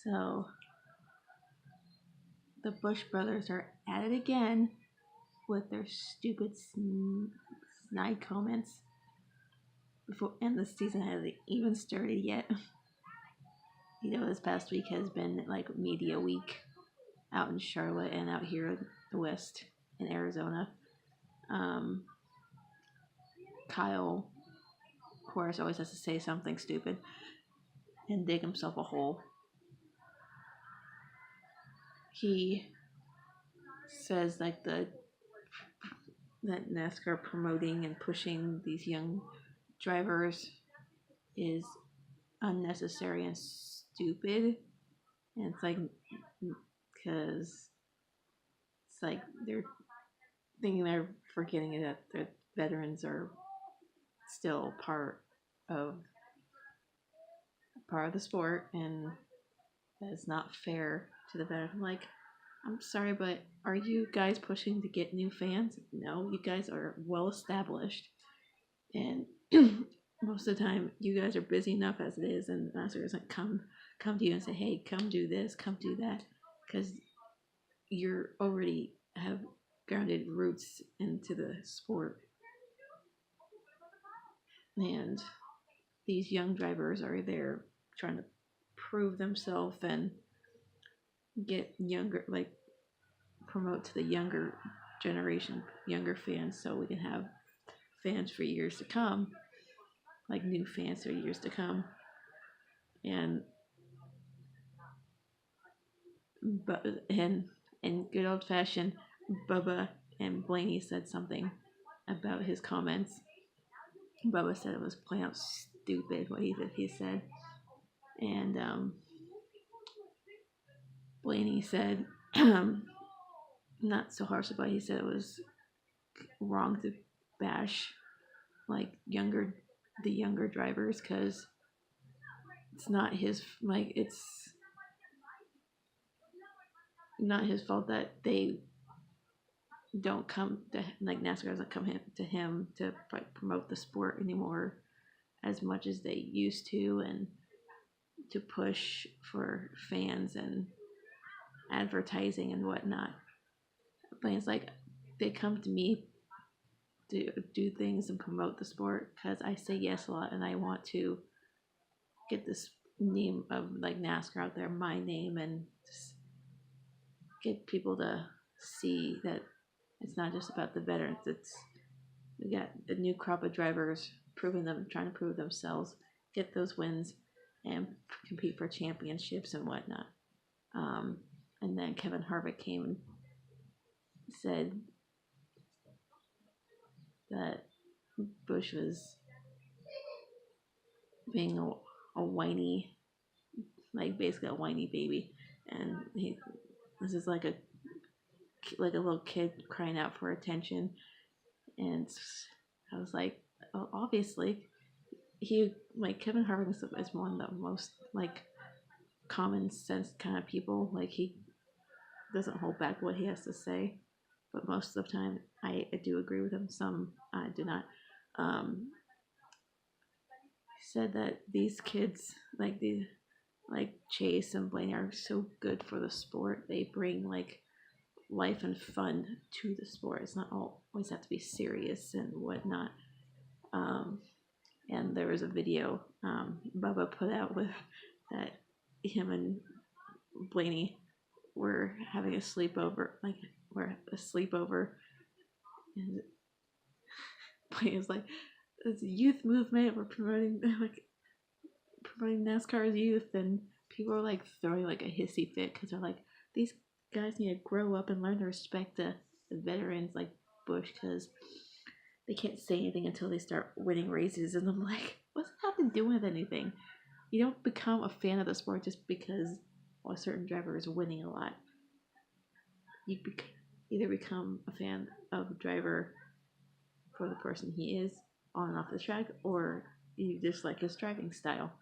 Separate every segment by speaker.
Speaker 1: So the Busch Brothers are at it again with their stupid snide comments before, and the season hasn't even started yet. This past week has been like media week out in Charlotte and out here in the West in Arizona. Kyle, of course, always has to say something stupid and dig himself a hole. He says like that NASCAR promoting and pushing these young drivers is unnecessary and stupid. And it's like, because it's like they're thinking they're forgetting that the veterans are still part of the sport, and that is not fair to the veterans. I'm like, I'm sorry, but are you guys pushing to get new fans? No, you guys are well established, and most of the time you guys are busy enough as it is, and the NASCAR doesn't come to you and say, hey, come do this, come do that, because you're already have grounded roots into the sport. And these young drivers are there trying to prove themselves and get younger, like promote to the younger generation, younger fans, so we can have fans for years to come, like new fans for years to come. And in good old fashioned, Bubba and Blaney said something about his comments. Bubba said it was plain out stupid what he said, and Blaney said not so harsh about it. He said it was wrong to bash like the younger drivers, because it's not his fault that they don't come to, like, NASCAR doesn't come to him to promote the sport anymore as much as they used to, and to push for fans and advertising and whatnot. But it's like they come to me to do things and promote the sport because I say yes a lot, and I want to get this name of like NASCAR out there, my name, and just get people to see that it's not just about the veterans. We got the new crop of drivers trying to prove themselves, get those wins, and compete for championships and whatnot. And then Kevin Harvick came and said that Busch was being a whiny, like basically a whiny baby, and this is like a little kid crying out for attention. And I was like, oh, obviously Kevin Harvick is one of the most like common sense kind of people. Like, he doesn't hold back what he has to say, but most of the time I do agree with him. Some I do not. He said that these kids, like Chase and Blaine, are so good for the sport. They bring like life and fun to the sport. It's not always have to be serious and whatnot. And there was a video Bubba put out with that him and Blaney were having a sleepover, and Blaney was like, "It's a youth movement. We're promoting NASCAR's youth," and people are like throwing like a hissy fit because they're like, these guys need to grow up and learn to respect the veterans like Busch, because they can't say anything until they start winning races. And I'm like, what's that have to do with anything? You don't become a fan of the sport just because a certain driver is winning a lot. You either become a fan of a driver for the person he is on and off the track, or you just like his driving style.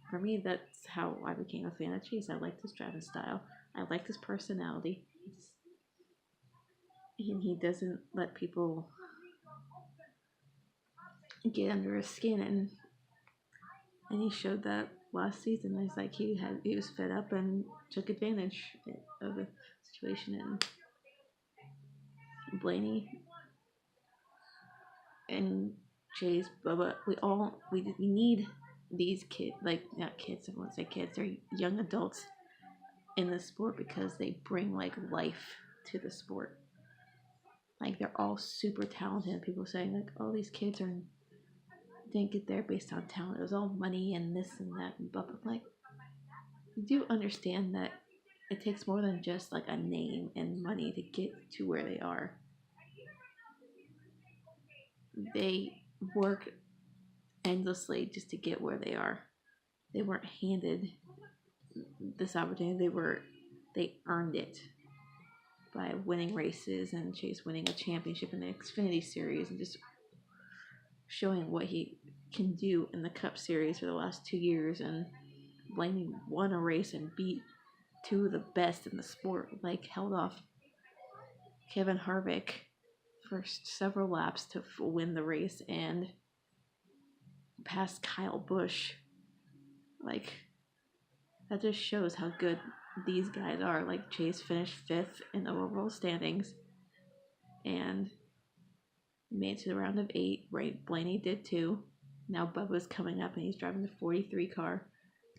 Speaker 1: For me, that's how I became a fan of Chase. I liked his driving style. I liked his personality. And he doesn't let people get under his skin, and he showed that last season. It's like he was fed up and took advantage of the situation. And Blaney and Chase, Bubba, we need these kids, like not kids, I won't say kids, they're young adults in the sport because they bring like life to the sport. Like they're all super talented. People saying like, "Oh, these kids didn't get there based on talent. It was all money and this and that and blah blah." Like, you do understand that it takes more than just like a name and money to get to where they are. They work endlessly just to get where they are. They weren't handed this opportunity. They earned it by winning races, and Chase winning a championship in the Xfinity Series and just showing what he can do in the Cup Series for the last 2 years. And Blaney won a race and beat two of the best in the sport, like held off Kevin Harvick for several laps to win the race and passed Kyle Busch. Like, that just shows how good these guys are. Like, Chase finished 5th in the overall standings and made it to the round of 8. Right, Blaney did too. Now Bubba's coming up and he's driving the 43 car.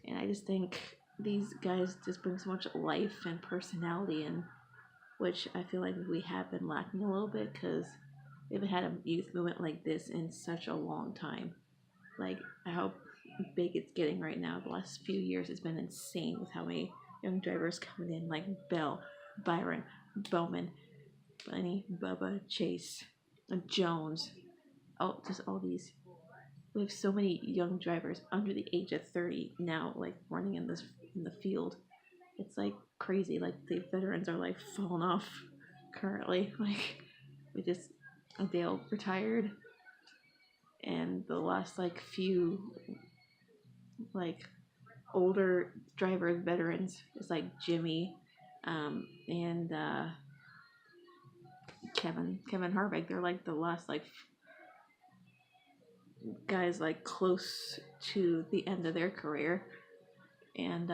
Speaker 1: And I just think these guys just bring so much life and personality in, which I feel like we have been lacking a little bit because we haven't had a youth movement like this in such a long time. Like, how big it's getting right now. The last few years it's been insane with how many young drivers coming in, like Bell, Byron, Bowman, Bunny, Bubba, Chase, Jones. Oh, just all these. We have so many young drivers under the age of 30 now, like running in the field. It's like crazy. Like, the veterans are like falling off currently. Like, Dale retired, and the last like few like older driver veterans is like Jimmy, and Kevin Harvick. They're like the last like guys like close to the end of their career, and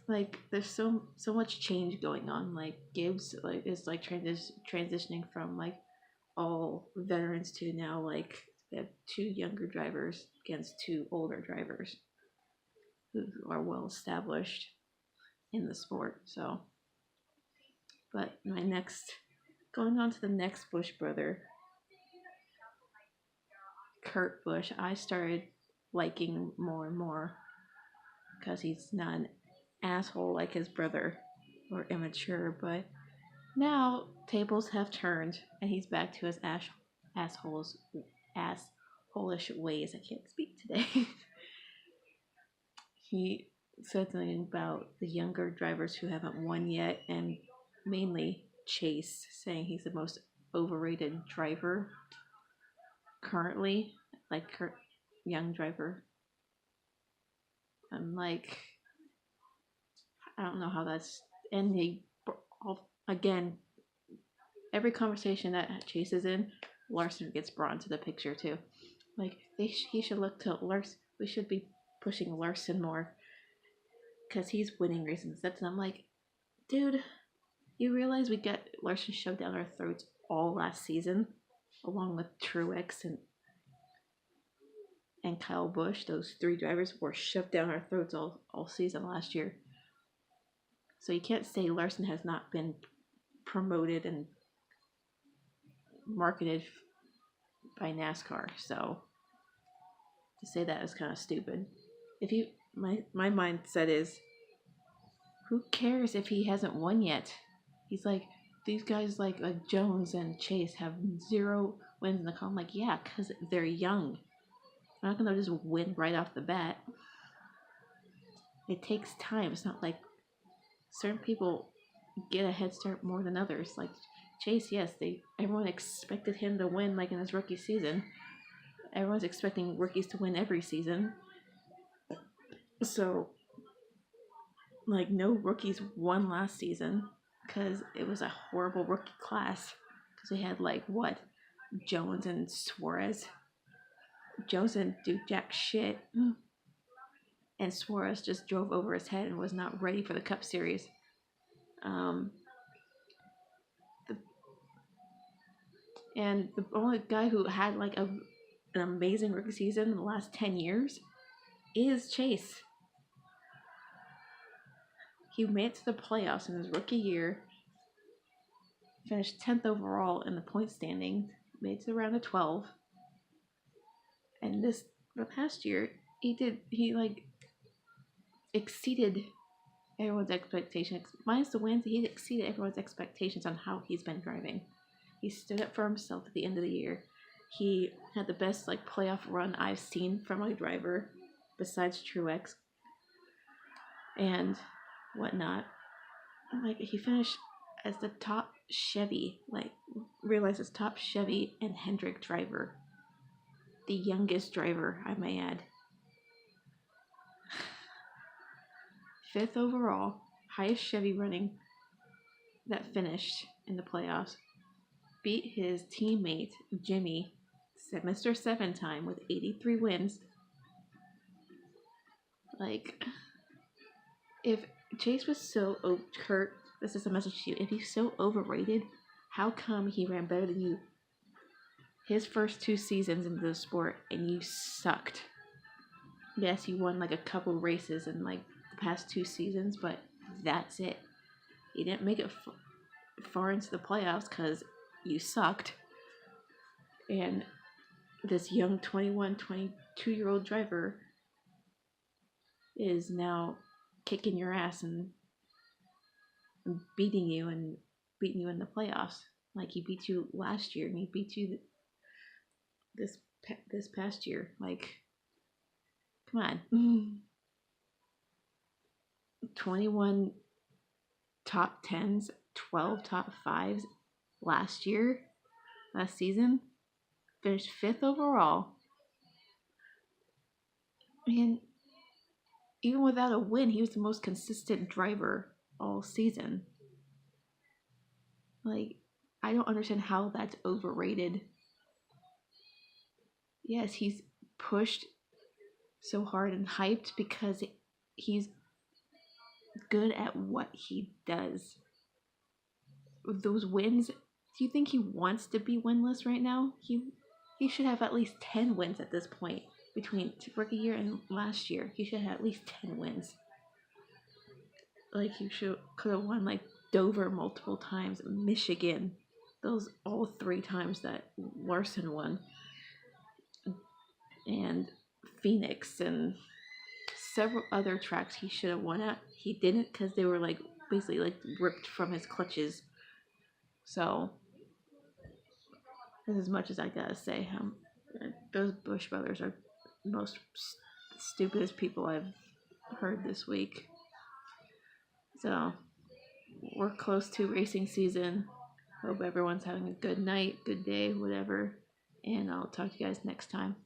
Speaker 1: like there's so much change going on. Like Gibbs like is like transitioning from like all veterans to now like they have 2 younger drivers against 2 older drivers who are well established in the sport. So, but going on to the next Busch brother, Kurt Busch, I started liking more and more because he's not an asshole like his brother or immature. But now tables have turned and he's back to his assholeish ways. I can't speak today. He said something about the younger drivers who haven't won yet, and mainly Chase, saying he's the most overrated driver currently, like young driver. I'm like, I don't know how that's. And again, every conversation that Chase is in, Larson gets brought into the picture too. Like, he should look to Larson. We should be pushing Larson more because he's winning races. And I'm like, dude, you realize we got Larson shoved down our throats all last season, along with Truex and Kyle Busch. Those 3 drivers were shoved down our throats all season last year. So you can't say Larson has not been promoted and marketed by NASCAR. So to say that is kind of stupid. My mindset is, who cares if he hasn't won yet? He's like, these guys like Jones and Chase have 0 wins in the car. I'm like, yeah, because they're young. They're not going to just win right off the bat. It takes time. It's not like certain people get a head start more than others. Like Chase, yes, everyone expected him to win like in his rookie season. Everyone's expecting rookies to win every season. So, like, no rookies won last season because it was a horrible rookie class. Because we had, like, Jones and Suarez. Jones didn't do jack shit, and Suarez just drove over his head and was not ready for the Cup Series. And the only guy who had like an amazing rookie season in the last 10 years is Chase. He made it to the playoffs in his rookie year, finished 10th overall in the point standing, made it to the round of 12. And the past year, he like exceeded everyone's expectations. Minus the wins, he exceeded everyone's expectations on how he's been driving. He stood up for himself at the end of the year. He had the best like playoff run I've seen from a driver, besides Truex and whatnot. Like he finished as the top Chevy, like realized as top Chevy and Hendrick driver, the youngest driver, I may add. 5th overall, highest Chevy running that finished in the playoffs. Beat his teammate Jimmy, Mr. 7-time, with 83 wins. Like, if Chase was so Kurt, this is a message to you. If he's so overrated, how come he ran better than you his first 2 seasons into the sport and you sucked? Yes, you won like a couple races in like the past 2 seasons, but that's it. You didn't make it far into the playoffs because you sucked. And this young 21, 22-year-old driver is now kicking your ass and beating you in the playoffs. Like he beat you last year and he beat you this past year. Like, come on. 21 top 10s, 12 top 5s last season. Finished 5th overall. And even without a win, he was the most consistent driver all season. Like, I don't understand how that's overrated. Yes, he's pushed so hard and hyped because he's good at what he does. With those wins, do you think he wants to be winless right now? He should have at least 10 wins at this point. Between rookie year and last year, he should have at least 10 wins. Like, he could have won like Dover multiple times, Michigan, those all 3 times that Larson won, and Phoenix, and several other tracks he should have won at. He didn't because they were like basically like ripped from his clutches. So that's as much as I gotta say. Those Busch Brothers are the most stupidest people I've heard this week. So we're close to racing season. Hope everyone's having a good night, good day, whatever. And I'll talk to you guys next time.